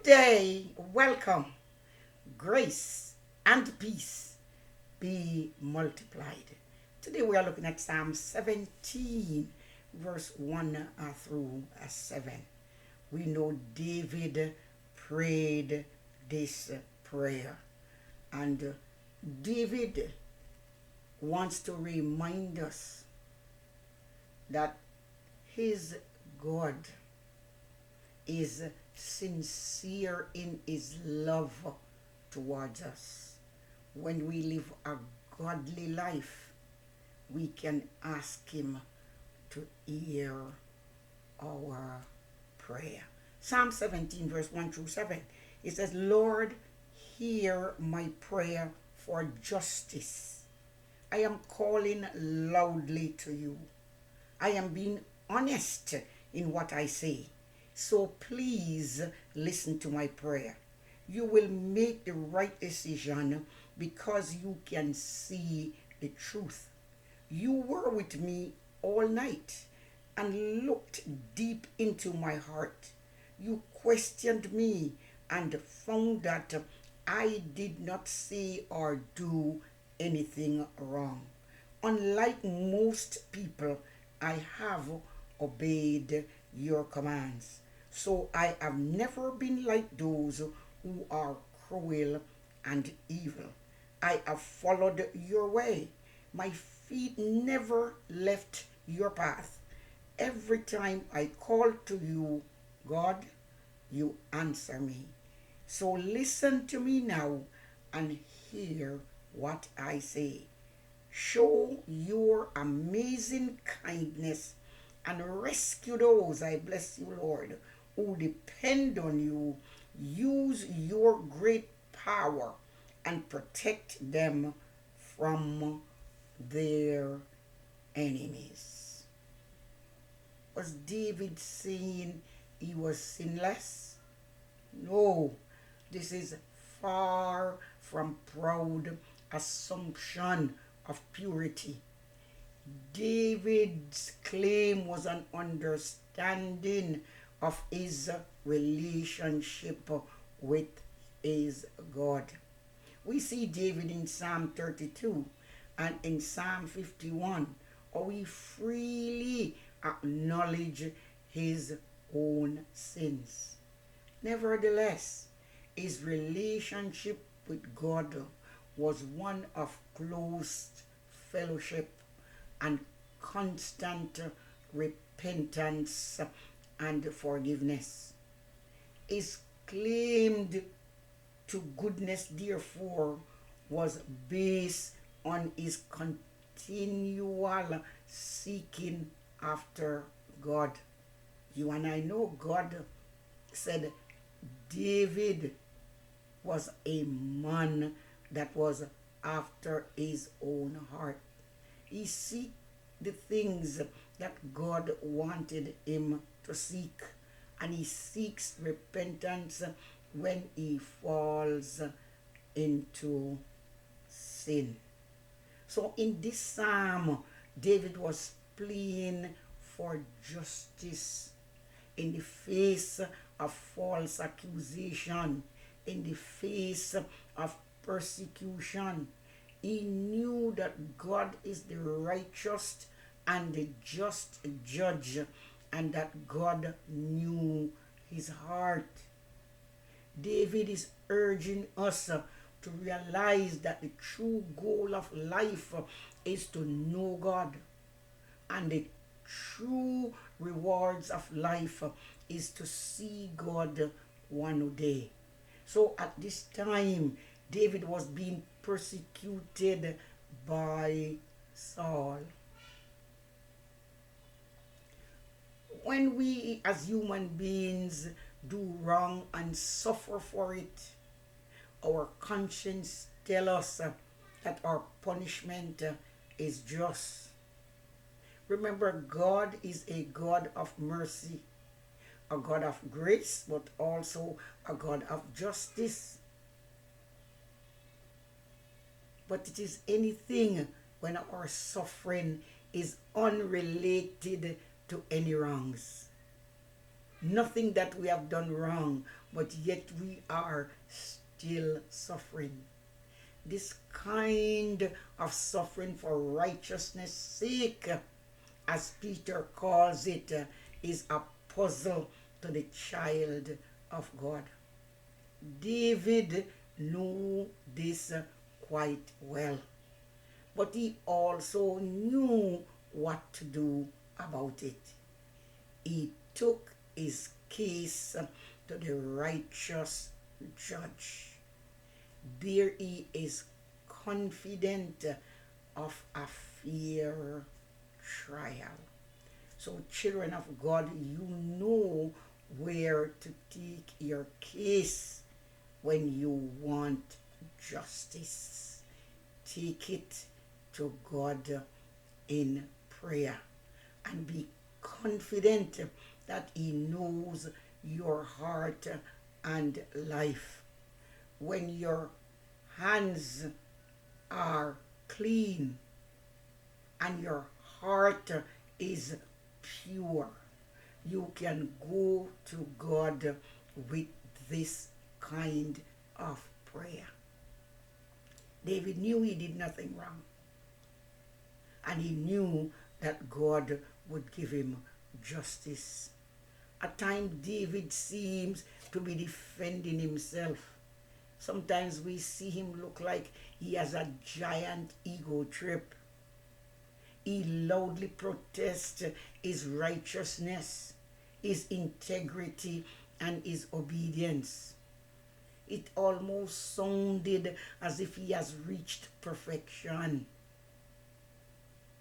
Good day, welcome. Grace and peace be multiplied. Today we are looking at Psalm 17, verse 1 through 7. We know David prayed this prayer, and David wants to remind us that his God is sincere in his love towards us. When we live a godly life, we can ask him to hear our prayer. Psalm 17, verse 1 through 7. It says, Lord, hear my prayer for justice. I am calling loudly to you. I am being honest in what I say. So please listen to my prayer. You will make the right decision because you can see the truth. You were with me all night and looked deep into my heart. You questioned me and found that I did not say or do anything wrong. Unlike most people, I have obeyed your commands. So I have never been like those who are cruel and evil. I have followed your way. My feet never left your path. Every time I call to you, God, you answer me. So listen to me now and hear what I say. Show your amazing kindness and rescue those, I bless you, Lord, who depend on you. Use your great power and protect them from their enemies. Was David saying he was sinless? No, this is far from proud assumption of purity. David's claim was an understanding of his relationship with his God. We see David in Psalm 32 and in Psalm 51, or we freely acknowledge his own sins. Nevertheless, his relationship with God was one of close fellowship and constant repentance and forgiveness. His claim to goodness, therefore, was based on his continual seeking after God. You and I know God said David was a man that was after his own heart. He seek the things that God wanted him to seek, and he seeks repentance when he falls into sin. So in this psalm, David was pleading for justice in the face of false accusation, in the face of persecution. He knew that God is the righteous and the just judge, and that God knew his heart. David is urging us to realize that the true goal of life is to know God, and the true rewards of life is to see God one day. So at this time, David was being persecuted by Saul. When we as human beings do wrong and suffer for it, our conscience tells us that our punishment is just. Remember, God is a God of mercy, a God of grace, but also a God of justice. But it is anything when our suffering is unrelated to any wrongs. Nothing that we have done wrong, but yet we are still suffering. This kind of suffering for righteousness' sake, as Peter calls it, is a puzzle to the child of God. David knew this quite well, but he also knew what to do about it. He took his case to the righteous judge. There he is confident of a fair trial. So, children of God, you know where to take your case when you want justice. Take it to God in prayer and be confident that He knows your heart and life. When your hands are clean and your heart is pure, you can go to God with this kind of prayer. David knew he did nothing wrong, and he knew that God would give him justice. At times, David seems to be defending himself. Sometimes we see him look like he has a giant ego trip. He loudly protests his righteousness, his integrity, and his obedience. It almost sounded as if he has reached perfection.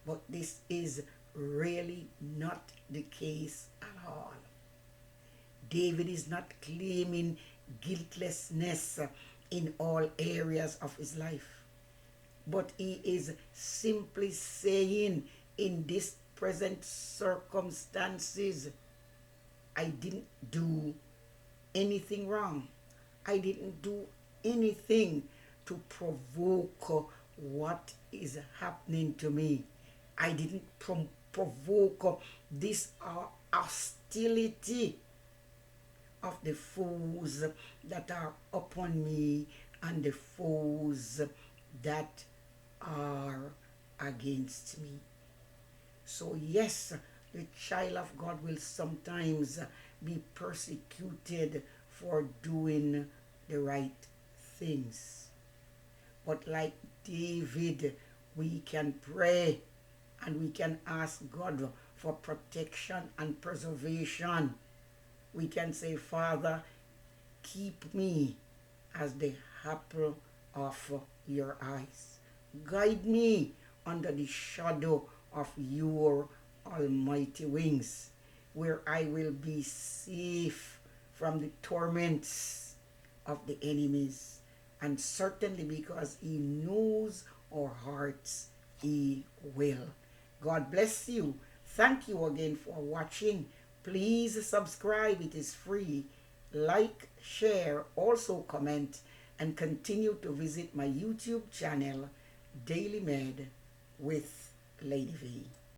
But this is really not the case at all. David is not claiming guiltlessness in all areas of his life, but he is simply saying, in this present circumstances, I didn't do anything wrong. I didn't do anything to provoke what is happening to me. I didn't provoke this hostility of the foes that are upon me and the foes that are against me. So yes, the child of God will sometimes be persecuted for doing the right things. But like David, we can pray and we can ask God for protection and preservation. We can say, Father, keep me as the apple of your eyes. Guide me under the shadow of your almighty wings, where I will be safe from the torments of the enemies. And certainly because He knows our hearts, He will. God bless you. Thank you again for watching. Please subscribe. It is free. Like, share, also comment, and continue to visit my YouTube channel, Daily Med with Lady V.